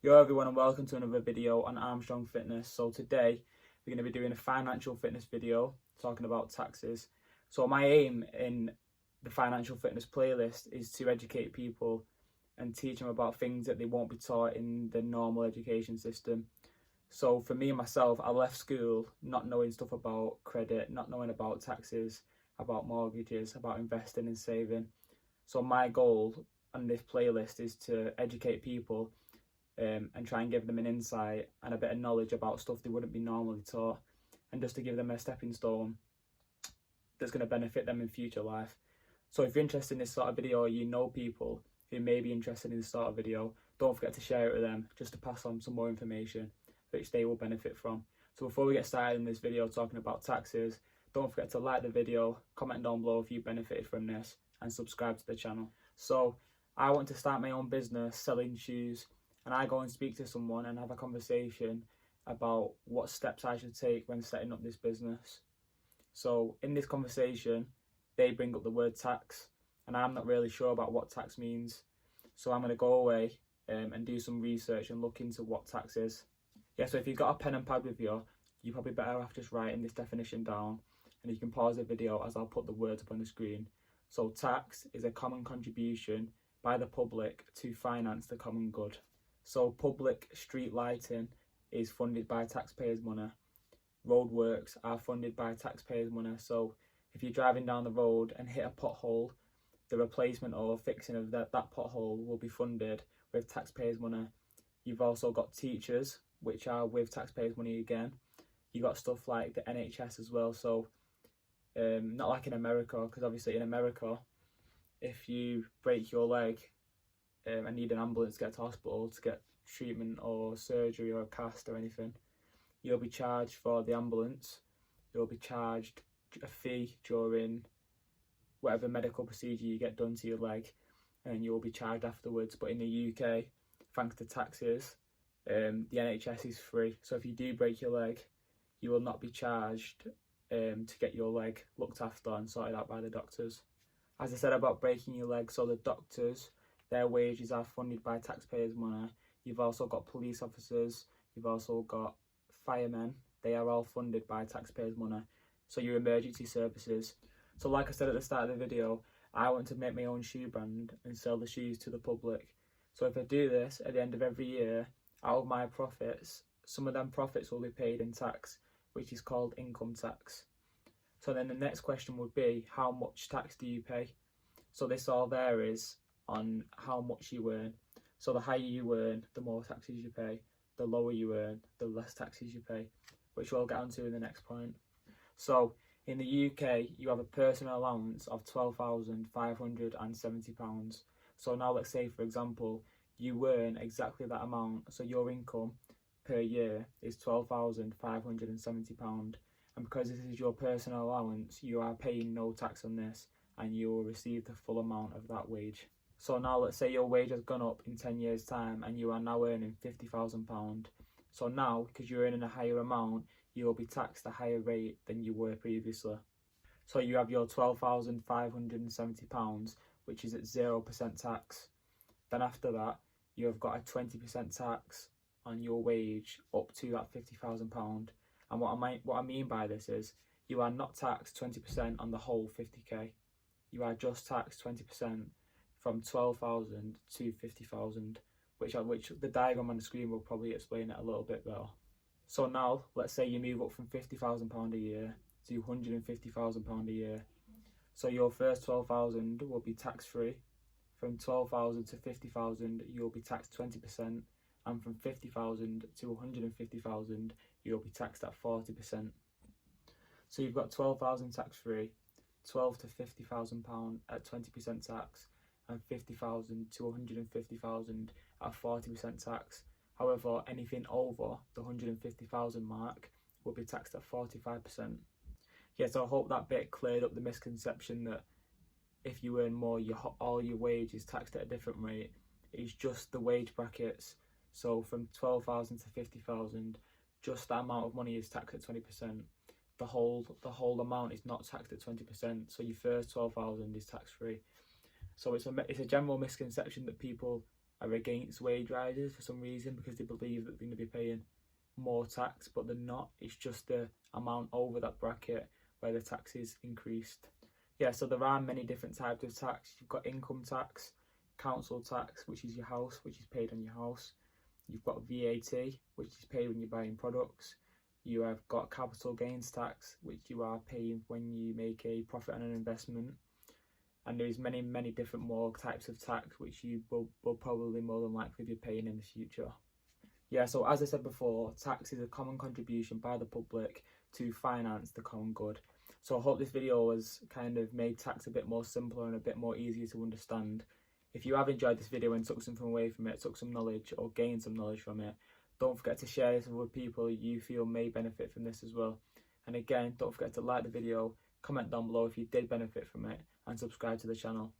Yo everyone, and welcome to another video on Armstrong Fitness. So today we're going to be doing a financial fitness video talking about taxes. So my aim in the financial fitness playlist is to educate people and teach them about things that they won't be taught in the normal education system. So for me myself, I left school not knowing stuff about credit, not knowing about taxes, about mortgages, about investing and saving. So my goal on this playlist is to educate people and try and give them an insight and a bit of knowledge about stuff they wouldn't be normally taught, and just to give them a stepping stone that's going to benefit them in future life. So if you're interested in this sort of video, or you know people who may be interested in this sort of video, don't forget to share it with them, just to pass on some more information which they will benefit from. So before we get started in this video talking about taxes, don't forget to like the video, comment down below if you benefited from this, and subscribe to the channel. So I want to start my own business selling shoes, and I go and speak to someone and have a conversation about what steps I should take when setting up this business. So in this conversation, they bring up the word tax, and I'm not really sure about what tax means. So I'm going to go away and do some research and look into what tax is. Yeah, so if you've got a pen and pad with you, you probably better off just writing this definition down, and you can pause the video as I'll put the words up on the screen. So tax is a common contribution by the public to finance the common good. So public street lighting is funded by taxpayers' money. Roadworks are funded by taxpayers' money. So if you're driving down the road and hit a pothole, the replacement or fixing of that pothole will be funded with taxpayers' money. You've also got teachers, which are with taxpayers' money again. You got stuff like the NHS as well. So not like in America, because obviously in America, if you break your leg and need an ambulance to get to hospital to get treatment or surgery or a cast or anything, you'll be charged for the ambulance. You'll be charged a fee during whatever medical procedure you get done to your leg, and you'll be charged afterwards. But in the UK, thanks to taxes, the NHS is free. So if you do break your leg, you will not be charged to get your leg looked after and sorted out by the doctors. As I said about breaking your leg, so the doctors, their wages are funded by taxpayers' money. You've also got police officers, you've also got firemen, they are all funded by taxpayers' money. So your emergency services. So like I said at the start of the video, I want to make my own shoe brand and sell the shoes to the public. So if I do this at the end of every year, out of my profits, some of them profits will be paid in tax, which is called income tax. So then the next question would be, how much tax do you pay? So this all varies on how much you earn. So the higher you earn, the more taxes you pay. The lower you earn, the less taxes you pay, which we'll get onto in the next point. So in the UK, you have a personal allowance of £12,570. So now let's say, for example, you earn exactly that amount. So your income per year is £12,570. And because this is your personal allowance, you are paying no tax on this, and you will receive the full amount of that wage. So now let's say your wage has gone up in 10 years time and you are now earning £50,000. So now, because you're earning a higher amount, you will be taxed a higher rate than you were previously. So you have your £12,570, which is at 0% tax. Then after that, you have got a 20% tax on your wage up to that £50,000. And what I mean by this is, you are not taxed 20% on the whole 50k. You are just taxed 20% from 12,000 to 50,000, which the diagram on the screen will probably explain it a little bit better. So now, let's say you move up from £50,000 a year to £150,000 a year. So your first 12,000 will be tax free. From 12,000 to 50,000, you'll be taxed 20%, and from 50,000 to 150,000, you'll be taxed at 40%. So you've got 12,000 tax free, 12 to £50,000 at 20% tax, and 50,000 to 150,000 at 40% tax. However, anything over the 150,000 mark will be taxed at 45%. Yeah, so I hope that bit cleared up the misconception that if you earn more, all your wage is taxed at a different rate. It's just the wage brackets. So from 12,000 to 50,000, just that amount of money is taxed at 20%. The whole amount is not taxed at 20%. So your first 12,000 is tax free. So it's a general misconception that people are against wage rises for some reason, because they believe that they're going to be paying more tax, but they're not. It's just the amount over that bracket where the tax is increased. Yeah, so there are many different types of tax. You've got income tax, council tax, which is your house, which is paid on your house. You've got VAT, which is paid when you're buying products. You have got capital gains tax, which you are paying when you make a profit on an investment. And there's many different more types of tax which you will probably more than likely be paying in the future. Yeah, so as I said before, tax is a common contribution by the public to finance the common good. So I hope this video has kind of made tax a bit more simpler and a bit more easier to understand. If you have enjoyed this video and took something away from it, took some knowledge or gained some knowledge from it, don't forget to share this with people you feel may benefit from this as well. And again, don't forget to like the video, comment down below if you did benefit from it, and subscribe to the channel.